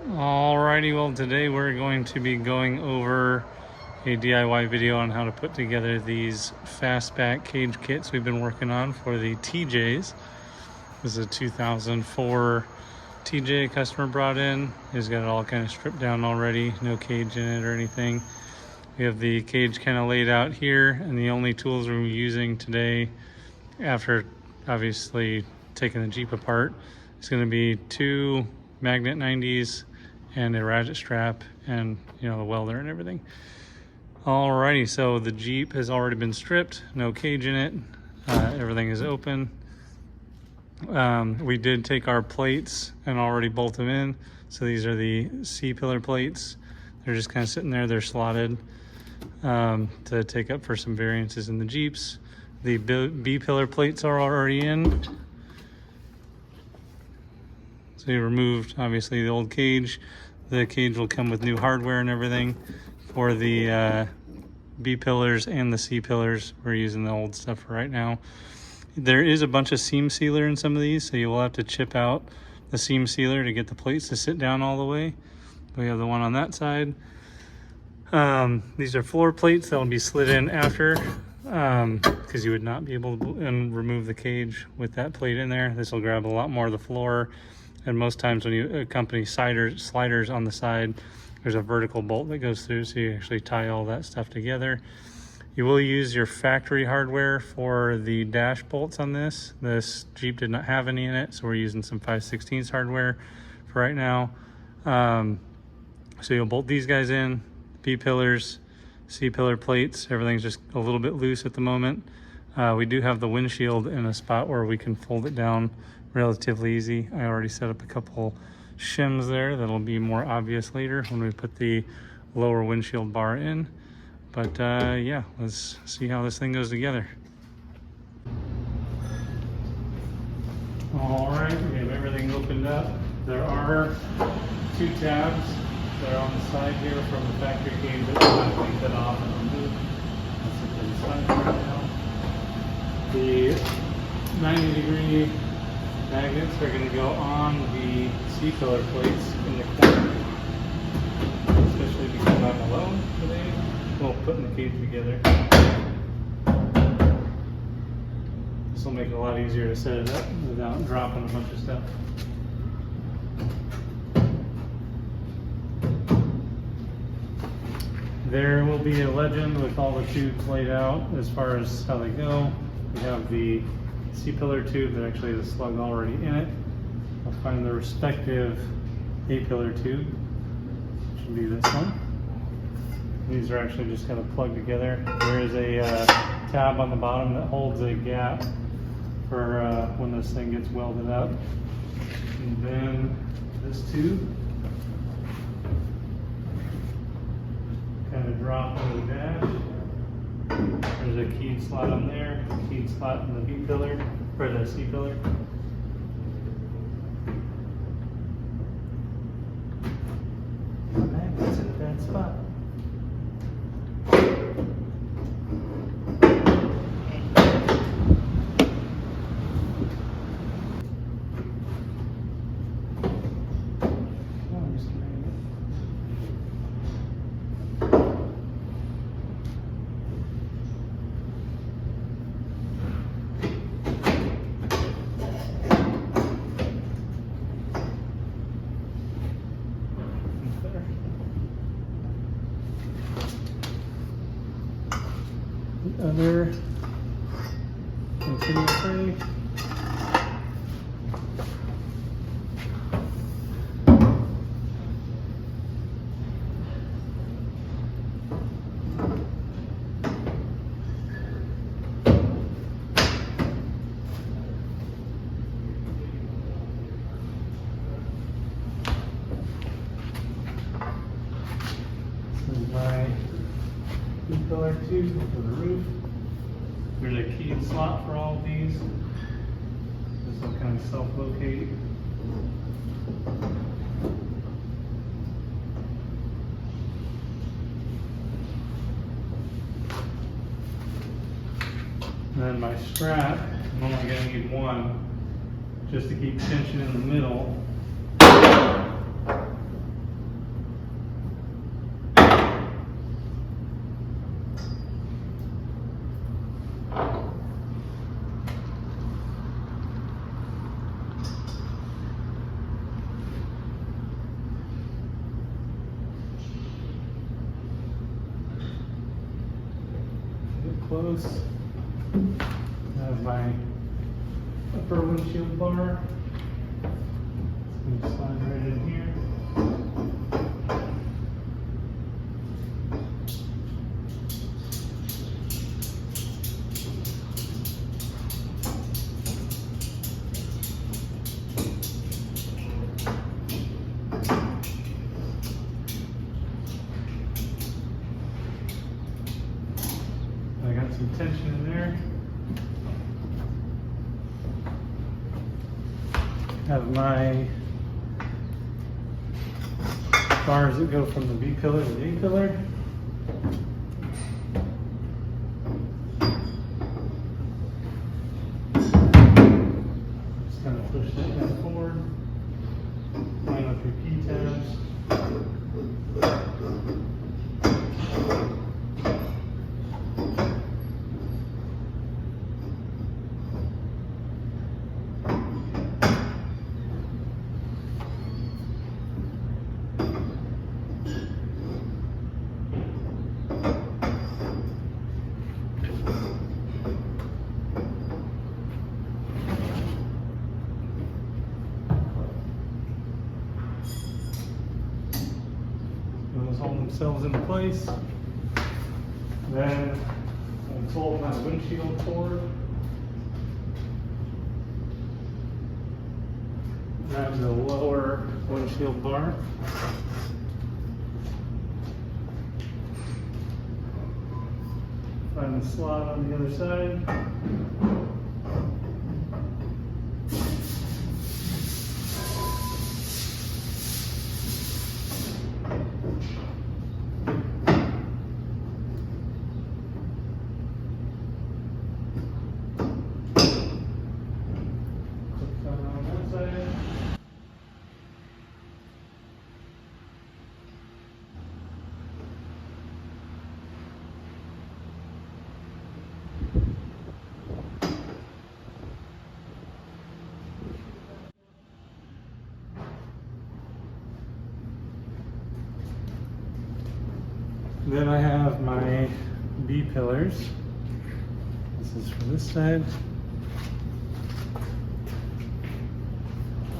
Alrighty, well today we're going to be going over a DIY video on how to put together these Fastback cage kits we've been working on for the TJs. This is a 2004 TJ customer brought in. He's got it all kind of stripped down already, no cage in it or anything. We have the cage kind of laid out here, and the only tools we're using today, after obviously taking the Jeep apart, is going to be 2 magnet 90s and a ratchet strap and the welder and everything. Alrighty, so the Jeep has already been stripped, no cage in it, everything is open. We did take our plates and already bolt them in. So these are the C-pillar plates. They're just kind of sitting there, they're slotted to take up for some variances in the Jeeps. The B-pillar plates are already in. So you removed obviously the old cage. The cage will come with new hardware and everything. For the B pillars and the C pillars, we're using the old stuff for right now. There is a bunch of seam sealer in some of these, so you will have to chip out the seam sealer to get the plates to sit down all the way. We have the one on that side. These are floor plates that will be slid in after, because you would not be able to remove the cage with that plate in there. This will grab a lot more of the floor. And most times when you accompany sliders on the side, there's a vertical bolt that goes through, so you actually tie all that stuff together. You will use your factory hardware for the dash bolts on this. This Jeep did not have any in it, so we're using some 5/16 hardware for right now. So you'll bolt these guys in, B pillars, C pillar plates. Everything's just a little bit loose at the moment. We do have the windshield in a spot where we can fold it down relatively easy. I already set up a couple shims there that'll be more obvious later when we put the lower windshield bar in. But yeah, let's see how this thing goes together. All right, we have everything opened up. There are 2 tabs that are on the side here from the factory cage that we'll have to cut off and remove. That's it to the side right now. The 90-degree magnets are going to go on the C-pillar plates in the corner, especially because I'm alone today. We'll put the cage together. This will make it a lot easier to set it up without dropping a bunch of stuff. There will be a legend with all the tubes laid out as far as how they go. We have the C-pillar tube that actually has a slug already in it. I'll find the respective A-pillar tube, which should be this one. These are actually just kind of plugged together. There is a tab on the bottom that holds a gap for when this thing gets welded up. And then this tube kind of drop on the dash. There's a keyed slot on there, a keyed slot in the B pillar, or the C pillar. The magnet's in a bad spot. The other continuous tray. This is my B-pillar tube for the roof. There's a keyed slot for all of these. This will kind of self-locate. And then my strap, I'm only going to need one just to keep tension in the middle. close. I have my upper windshield bar. It's going to slide right in here. I got some tension in there. Have my bars that go from the B pillar to the A pillar. Just kind of push that down forward. Line up your P-tabs. Those hold themselves into place. Then I'll fold my windshield forward. Grab the lower windshield bar. Find the slot on the other side. Then I have my B pillars. This is for this side.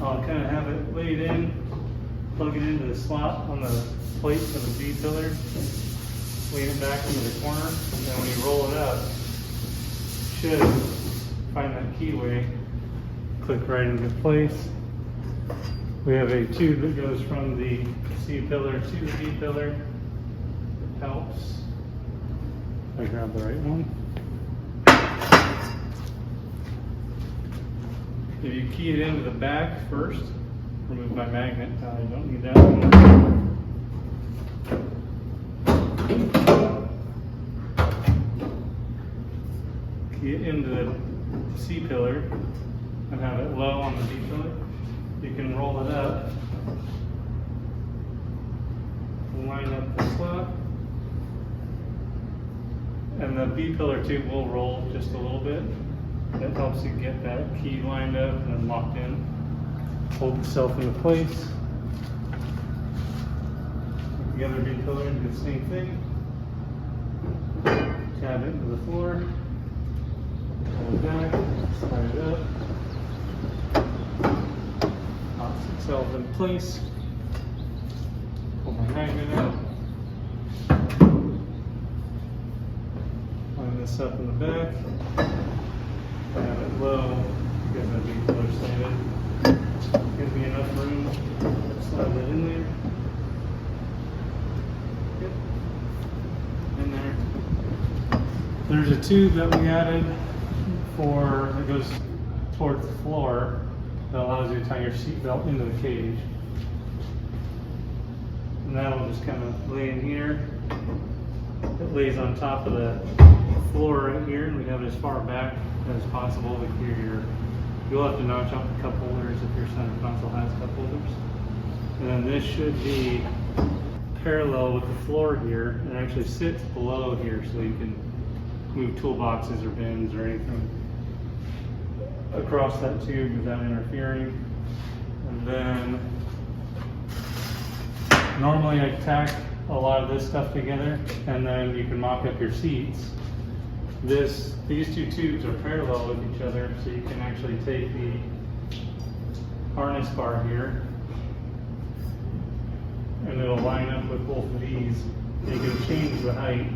I'll kind of have it laid in, plug it into the slot on the plate for the B pillar, lean it back into the corner, and then when you roll it up, you should find that keyway, click right into place. We have a tube that goes from the C pillar to the B pillar. Helps. I grab the right one. If you key it into the back first, remove my magnet. You don't need that one. Key it into the C pillar and have it low on the B pillar. You can roll it up. Line up the slot. And the B pillar tube will roll just a little bit. That helps you get that key lined up and then locked in. Hold itself into place. The other B pillar and do the same thing. Tab it into the floor. Pull it back, slide it up. Locks itself in place. Pull my magnet out. Line this up in the back. Have it low. Get that B pillar slated. Gives me enough room. Slide that in there. Yep. In there. There's a tube that we added that goes towards the floor that allows you to tie your seatbelt into the cage. And that'll just kind of lay in here. It lays on top of the floor right here, and we have it as far back as possible to clear you'll have to notch up the cup holders if your center console has cup holders. And then this should be parallel with the floor here, and actually sits below here so you can move toolboxes or bins or anything across that tube without interfering. And then normally I tack a lot of this stuff together, and then you can mock up your seats These two tubes are parallel with each other, so you can actually take the harness bar here and it'll line up with both of these. You can change the height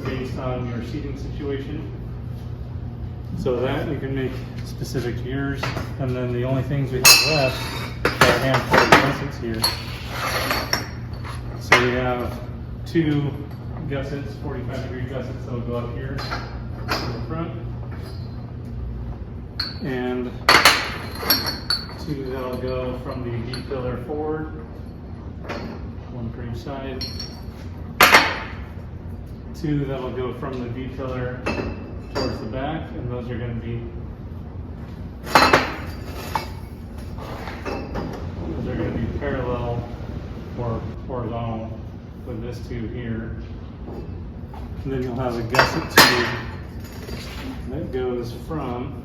based on your seating situation. So that you can make specific to yours. And then the only things we have left are a handful of gussets here. So we have two gussets, 45-degree gussets that'll go up here in the front. And two that'll go from the B-pillar forward, one for each side. Two that'll go from the B-pillar towards the back, and those are going to be parallel or horizontal with this tube here. And then you'll have a gusset tube that goes from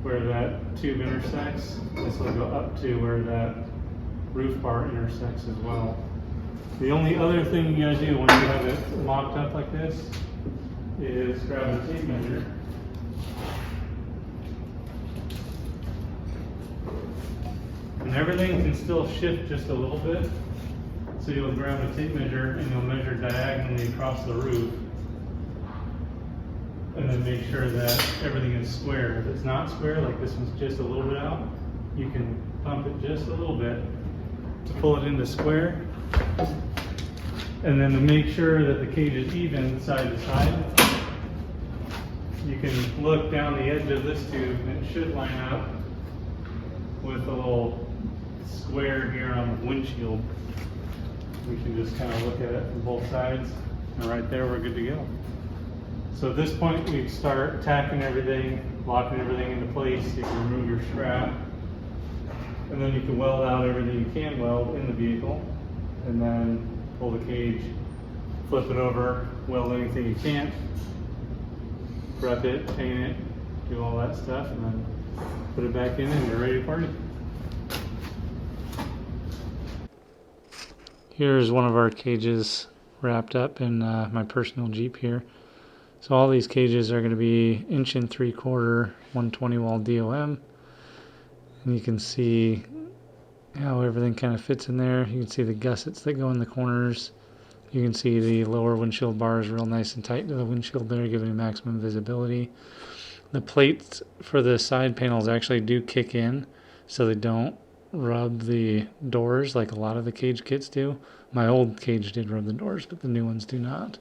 where that tube intersects. This will go up to where that roof bar intersects as well. The only other thing you gotta do when you have it locked up like this is grab a tape measure. And everything can still shift just a little bit. So you'll grab a tape measure and you'll measure diagonally across the roof. And then make sure that everything is square. If it's not square, like this one's just a little bit out, you can pump it just a little bit to pull it into square. And then to make sure that the cage is even side to side, you can look down the edge of this tube and it should line up with a little square here on the windshield. We can just kind of look at it from both sides, and right there we're good to go. So at this point we start tacking everything, locking everything into place. You can remove your strap, and then you can weld out everything you can weld in the vehicle, and then pull the cage, flip it over, weld anything you can't, prep it, paint it, do all that stuff, and then put it back in and you're ready to party. Here's one of our cages wrapped up in my personal Jeep here. So all these cages are going to be 1 3/4 120 wall DOM, and you can see how everything kind of fits in there. You can see the gussets that go in the corners. You can see the lower windshield bars real nice and tight to the windshield there, giving you maximum visibility. The plates for the side panels actually do kick in, so they don't rub the doors like a lot of the cage kits do. My old cage did rub the doors, but the new ones do not.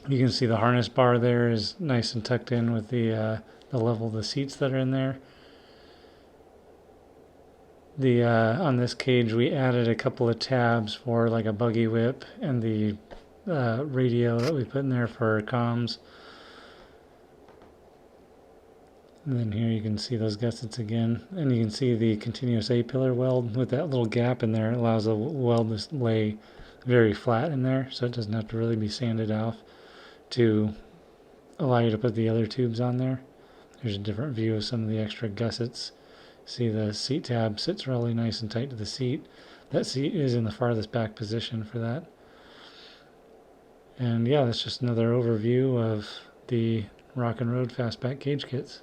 You can see the harness bar there is nice and tucked in with the level of the seats that are in there. On this cage we added a couple of tabs for like a buggy whip and the radio that we put in there for comms. And then here you can see those gussets again, and you can see the continuous A-pillar weld with that little gap in there. It allows the weld to lay very flat in there, so it doesn't have to really be sanded off to allow you to put the other tubes on there. There's a different view of some of the extra gussets. See, the seat tab sits really nice and tight to the seat. That seat is in the farthest back position for that. And yeah, that's just another overview of the Rock and Road Fastback cage kits.